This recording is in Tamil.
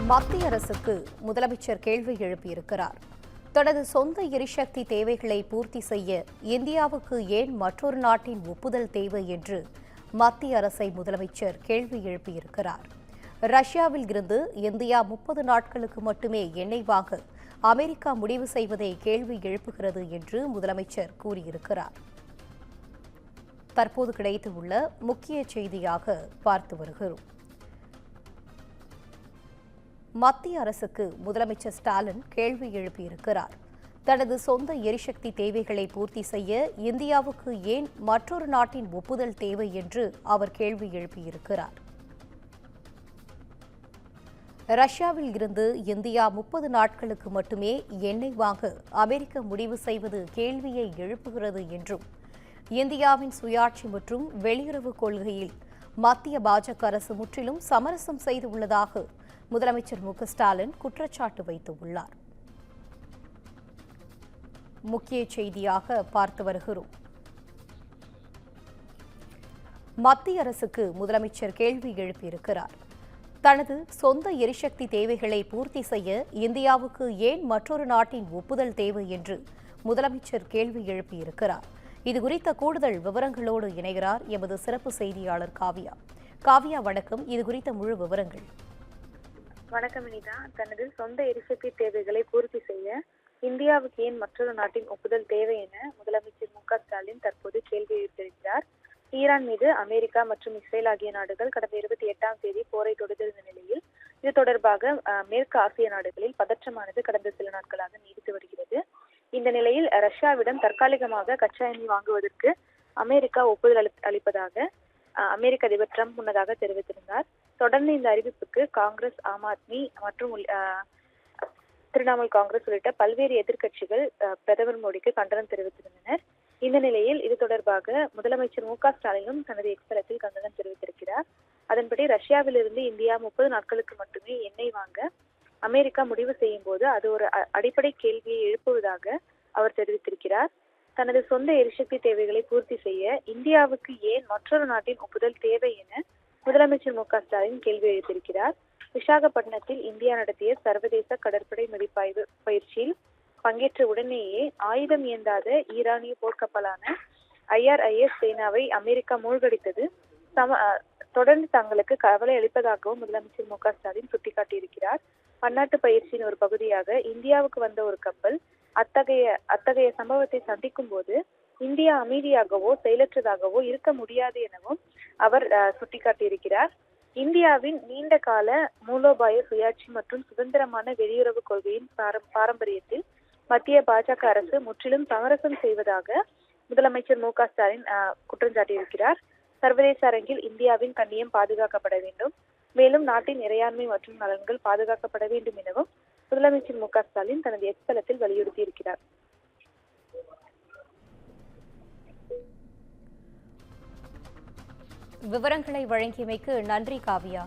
மத்திய அரசுக்கு முதலமைச்சர் கேள்வி எழுப்பியிருக்கிறார். தனது சொந்த எரிசக்தி தேவைகளை பூர்த்தி செய்ய இந்தியாவுக்கு ஏன் மற்றொரு நாட்டின் ஒப்புதல் தேவை என்று மத்திய அரசை முதலமைச்சர் கேள்வி எழுப்பியிருக்கிறார். ரஷ்யாவில் இருந்து இந்தியா 30 நாட்களுக்கு மட்டுமே எண்ணெய் வாங்க அமெரிக்கா முடிவு செய்வதை கேள்வி எழுப்புகிறது என்று முதலமைச்சர் கூறியிருக்கிறார். தற்போது கிடைத்துள்ள முக்கிய செய்தியாக பார்த்து வருகிறோம். மத்திய அரசுக்கு முதலமைச்சர் ஸ்டாலின் கேள்வி எழுப்பியிருக்கிறார். தனது சொந்த எரிசக்தி தேவைகளை பூர்த்தி செய்ய இந்தியாவுக்கு ஏன் மற்றொரு நாட்டின் ஒப்புதல் தேவை என்று அவர் கேள்வி எழுப்பியிருக்கிறார். ரஷ்யாவில் இருந்து இந்தியா 30 நாட்களுக்கு மட்டுமே எண்ணெய் வாங்க அமெரிக்க முடிவு செய்வது கேள்வியை எழுப்புகிறது என்றும், இந்தியாவின் சுயாட்சி மற்றும் வெளியுறவு கொள்கையில் மத்திய பாஜக அரசு முற்றிலும் சமரசம் செய்துள்ளதாக முதலமைச்சர் ஸ்டாலின் குற்றச்சாட்டு வைத்துள்ளார். முக்கிய செய்தியாக பார்த்து வருகிறோம். மத்திய அரசுக்கு முதலமைச்சர் கேள்வி எழுப்பியிருக்கிறார். தனது சொந்த எரிசக்தி தேவைகளை பூர்த்தி செய்ய இந்தியாவுக்கு ஏன் மற்றொரு நாட்டின் ஒப்புதல் தேவை என்று முதலமைச்சர் கேள்வி எழுப்பியிருக்கிறார். இதுகுறித்த கூடுதல் விவரங்களோடு இணைகிறார் எமது சிறப்பு செய்தியாளர் காவியா. காவியா, வணக்கம். இதுகுறித்த முழு விவரங்கள். வணக்கம் வினிதா. தனது சொந்த எரிசக்தி தேவைகளை பூர்த்தி செய்ய இந்தியாவுக்கு ஏன் மற்றொரு நாட்டின் ஒப்புதல் தேவை என முதலமைச்சர் ஸ்டாலின் தற்போது கேள்வி எழுப்பியிருக்கிறார். ஈரான் மீது அமெரிக்கா மற்றும் இஸ்ரேல் ஆகிய நாடுகள் கடந்த 28ஆம் தேதி போரை தொடுத்திருந்த நிலையில் இது தொடர்பாக மேற்கு ஆசிய நாடுகளில் பதற்றமானது கடந்த சில நாட்களாக நீடித்து வருகிறது. இந்த நிலையில் ரஷ்யாவிடம் தற்காலிகமாக கச்சா எண்ணெய் வாங்குவதற்கு அமெரிக்கா ஒப்புதல் அளிப்பதாக அமெரிக்க அதிபர் ட்ரம்ப் முன்னதாக தெரிவித்திருந்தார். தொடர்ந்து இந்த அறிவிப்புக்கு காங்கிரஸ், ஆம் ஆத்மி மற்றும் திரிணாமுல் காங்கிரஸ் உள்ளிட்ட பல்வேறு எதிர்க்கட்சிகள் பிரதமர் மோடிக்கு கண்டனம் தெரிவித்திருந்தனர். இந்த நிலையில் இது தொடர்பாக முதலமைச்சர் ஸ்டாலினும் தனது எக்ஸ் தளத்தில் கண்டனம் தெரிவித்திருக்கிறார். அதன்படி ரஷ்யாவிலிருந்து இந்தியா 30 நாட்களுக்கு மட்டுமே எண்ணெய் வாங்க அமெரிக்கா முடிவு செய்யும் போது அது ஒரு அடிப்படை கேள்வியை எழுப்புவதாக அவர் தெரிவித்திருக்கிறார். தனது சொந்த எரிசக்தி தேவைகளை பூர்த்தி செய்ய இந்தியாவுக்கு ஏன் மற்றொரு நாட்டின் ஒப்புதல் தேவை என முதலமைச்சர் ஸ்டாலின் கேள்வி எழுப்பியிருக்கிறார். விசாகப்பட்டினத்தில் இந்தியா நடத்திய சர்வதேச கடற்படை மதிப்பாய்வு பயிற்சியில் பங்கேற்ற உடனேயே ஆயுதம் ஏந்தாத ஈரானிய போர்க்கப்பலான IRIS சேனாவை அமெரிக்கா மூழ்கடித்தது தொடர்ந்து தங்களுக்கு கவலை அளிப்பதாகவும் முதலமைச்சர் ஸ்டாலின் சுட்டிக்காட்டியிருக்கிறார். பன்னாட்டு பயிற்சியின் ஒரு பகுதியாக இந்தியாவுக்கு வந்த ஒரு கப்பல் அத்தகைய சம்பவத்தை சந்திக்கும் போது இந்தியா அமைதியாகவோ செயலற்றதாகவோ இருக்க முடியாது எனவும் அவர் சுட்டிக்காட்டியிருக்கிறார். இந்தியாவின் நீண்ட கால மூலோபாய சுயாட்சி மற்றும் சுதந்திரமான வெளியுறவு கொள்கையின் பாரம்பரியத்தில் மத்திய பாஜக அரசு முற்றிலும் சமரசம் செய்வதாக முதலமைச்சர் ஸ்டாலின் குற்றம் சாட்டியிருக்கிறார். சர்வதேச அரங்கில் இந்தியாவின் கண்ணியம் பாதுகாக்கப்பட வேண்டும், மேலும் நாட்டின் இறையாண்மை மற்றும் நலன்கள் பாதுகாக்கப்பட வேண்டும் எனவும் முதலமைச்சர் ஸ்டாலின் தனது எக்ஸ் தளத்தில் வலியுறுத்தியிருக்கிறார். விவரங்களை வழங்கியமைக்கு நன்றி காவியா.